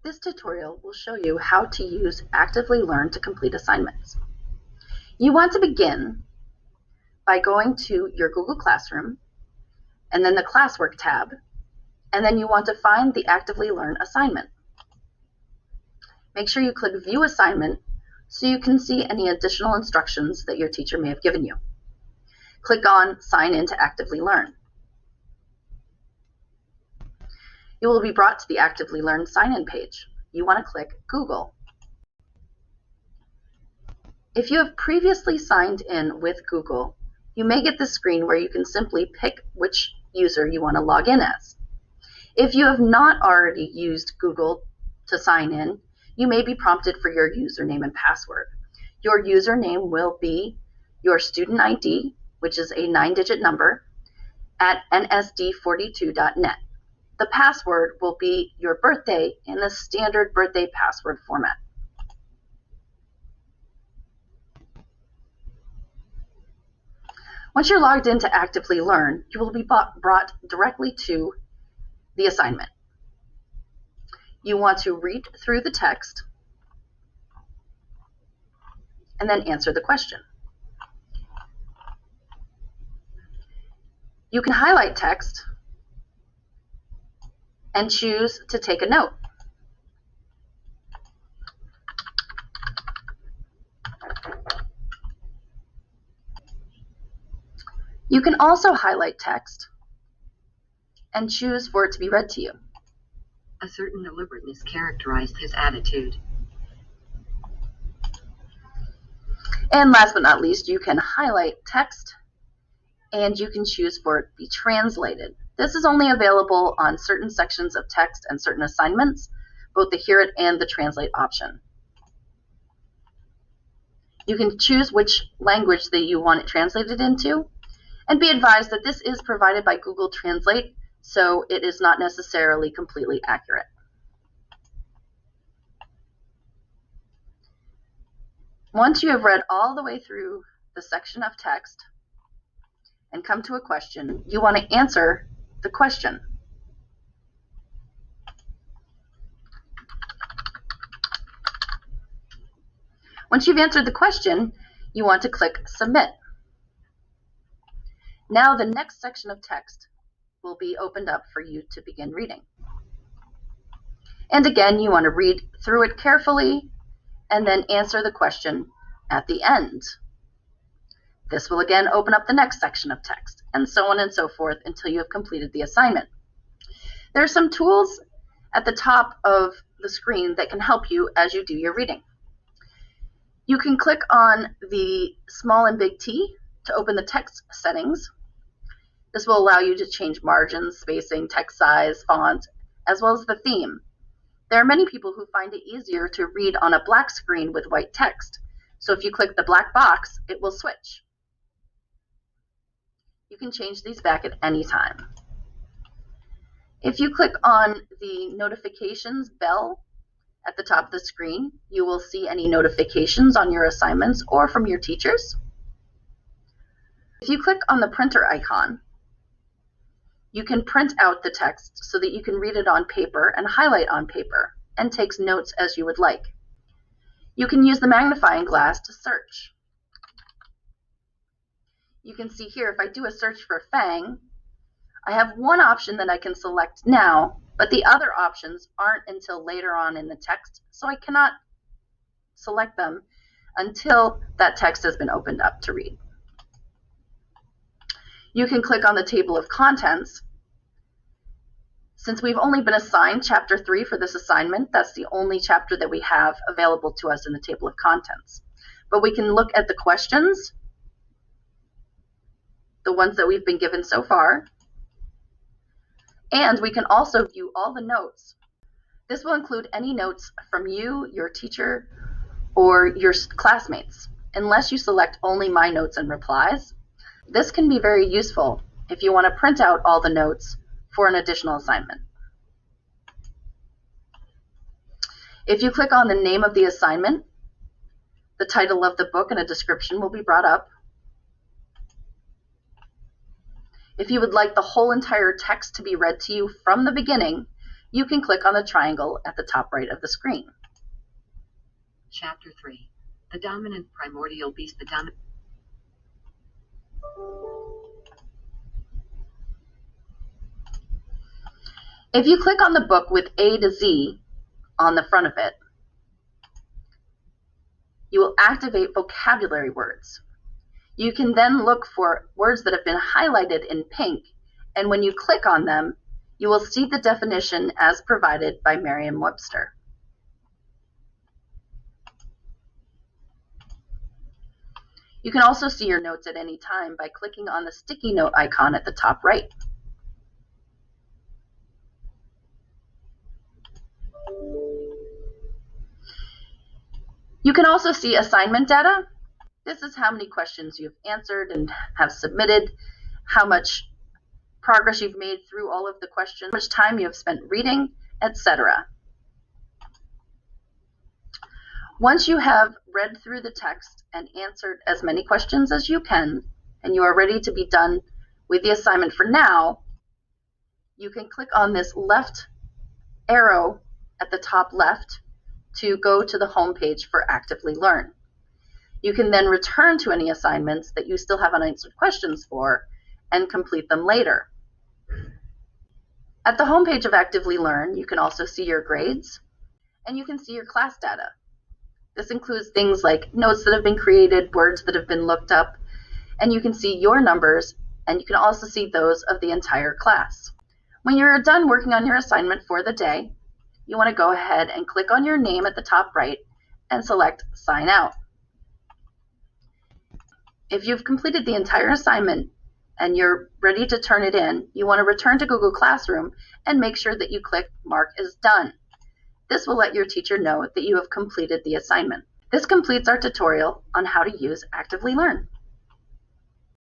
This tutorial will show you how to use Actively Learn to complete assignments. You want to begin by going to your Google Classroom and then the Classwork tab, and then you want to find the Actively Learn assignment. Make sure you click View Assignment so you can see any additional instructions that your teacher may have given you. Click on Sign in to Actively Learn. You will be brought to the Actively Learn sign-in page. You want to click Google. If you have previously signed in with Google, you may get this screen where you can simply pick which user you want to log in as. If you have not already used Google to sign in, you may be prompted for your username and password. Your username will be your student ID, which is a 9-digit number, at nsd42.net. The password will be your birthday in the standard birthday password format. Once you're logged into Actively Learn, you will be brought directly to the assignment. You want to read through the text and then answer the question. You can highlight text and choose to take a note. You can also highlight text and choose for it to be read to you. A certain deliberateness characterized his attitude. And last but not least, you can highlight text and you can choose for it to be translated. This is only available on certain sections of text and certain assignments, both the Hear It and the Translate option. You can choose which language that you want it translated into, and be advised that this is provided by Google Translate, so it is not necessarily completely accurate. Once you have read all the way through the section of text and come to a question, you want to answer the question. Once you've answered the question, you want to click Submit. Now the next section of text will be opened up for you to begin reading. And again, you want to read through it carefully and then answer the question at the end. This will again open up the next section of text, and so on and so forth until you have completed the assignment. There are some tools at the top of the screen that can help you as you do your reading. You can click on the small and big T to open the text settings. This will allow you to change margins, spacing, text size, font, as well as the theme. There are many people who find it easier to read on a black screen with white text. So if you click the black box, it will switch. You can change these back at any time. If you click on the notifications bell at the top of the screen, you will see any notifications on your assignments or from your teachers. If you click on the printer icon, you can print out the text so that you can read it on paper and highlight on paper and take notes as you would like. You can use the magnifying glass to search. You can see here, if I do a search for Fang, I have one option that I can select now, but the other options aren't until later on in the text, so I cannot select them until that text has been opened up to read. You can click on the table of contents. Since we've only been assigned Chapter 3 for this assignment, that's the only chapter that we have available to us in the table of contents. But we can look at the questions, the ones that we've been given so far, and we can also view all the notes. This will include any notes from you, your teacher, or your classmates, unless you select only My Notes and Replies. This can be very useful if you want to print out all the notes for an additional assignment. If you click on the name of the assignment, the title of the book and a description will be brought up. If you would like the whole entire text to be read to you from the beginning, you can click on the triangle at the top right of the screen. Chapter 3. The Dominant Primordial Beast. If you click on the book with A to Z on the front of it, you will activate vocabulary words. You can then look for words that have been highlighted in pink, and when you click on them, you will see the definition as provided by Merriam-Webster. You can also see your notes at any time by clicking on the sticky note icon at the top right. You can also see assignment data. This is how many questions you've answered and have submitted, how much progress you've made through all of the questions, how much time you have spent reading, etc. Once you have read through the text and answered as many questions as you can, and you are ready to be done with the assignment for now, you can click on this left arrow at the top left to go to the home page for Actively Learn. You can then return to any assignments that you still have unanswered questions for and complete them later. At the home page of Actively Learn, you can also see your grades, and you can see your class data. This includes things like notes that have been created, words that have been looked up, and you can see your numbers, and you can also see those of the entire class. When you're done working on your assignment for the day, you want to go ahead and click on your name at the top right and select Sign Out. If you've completed the entire assignment and you're ready to turn it in, you want to return to Google Classroom and make sure that you click Mark as Done. This will let your teacher know that you have completed the assignment. This completes our tutorial on how to use Actively Learn.